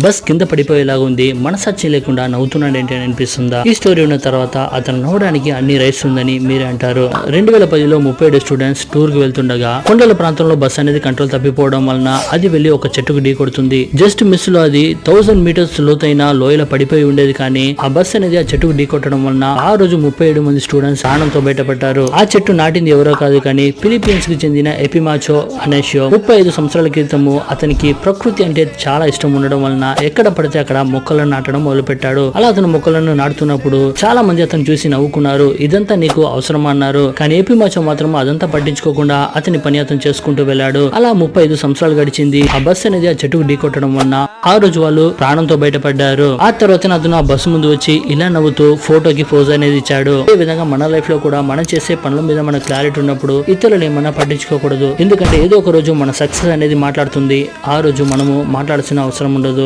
Bus కింద పడిపోయేలాగా ఉంది, మనసాక్షి లేకుండా నవ్వుతున్నాడేంటి అని అనిపిస్తుందా? ఈ స్టోరీ ఉన్న తర్వాత అతను నవ్వడానికి అన్ని రైట్స్ ఉందని మీరే అంటారు. 2010లో 37 స్టూడెంట్స్ టూర్ కి వెళ్తుండగా కొండల ప్రాంతంలో బస్ అనేది కంట్రోల్ తప్పిపోవడం వలన అది వెళ్లి ఒక చెట్టుకు ఢీ కొడుతుంది. జస్ట్ మిస్ లో అది 1000 మీటర్స్ లోతైన లోయలో పడిపోయి ఉండేది. కానీ ఆ బస్ అనేది ఆ చెట్టుకు ఢీ కొట్టడం వలన ఆ రోజు 37 మంది స్టూడెంట్స్ ప్రాణంతో బయటపడ్డారు. ఆ చెట్టు నాటింది ఎవరో కాదు కానీ ఫిలిప్పీన్స్ కి చెందిన ఎపిమాచో అనేషియో. 35 సంవత్సరాల క్రితము అతనికి ప్రకృతి అంటే చాలా ఇష్టం ఉండడం వలన ఎక్కడ పడితే అక్కడ మొక్కలను నాటడం మొదలు పెట్టాడు. అలా అతను మొక్కలను నాటుతున్నప్పుడు చాలా మంది అతను చూసి నవ్వుకున్నారు. ఇదంతా నీకు అవసరమా అన్నారు. కానీ ఎపిమాచో మాత్రం అదంతా పట్టించుకోకుండా అతని పని అతను చేసుకుంటూ వెళ్ళాడు. అలా 35 సంవత్సరాలు గడిచింది. ఆ బస్ అనేది ఆ చెట్టుకు ఢీ కొట్టడం వలన ఆ రోజు వాళ్ళు ప్రాణంతో బయటపడ్డారు. ఆ తర్వాత అతను ఆ బస్సు ముందు వచ్చి ఇలా నవ్వుతూ ఫోటోకి పోజ్ అనేది ఇచ్చాడు. ఈ విధంగా మన లైఫ్ లో కూడా మనం చేసే పనుల మీద మన క్లారిటీ ఉన్నప్పుడు ఇతరులు ఏమన్నా పట్టించుకోకూడదు. ఎందుకంటే ఏదో ఒక రోజు మన సక్సెస్ అనేది మాట్లాడుతుంది. ఆ రోజు మనము మాట్లాడాల్సిన అవసరం ఉండదు.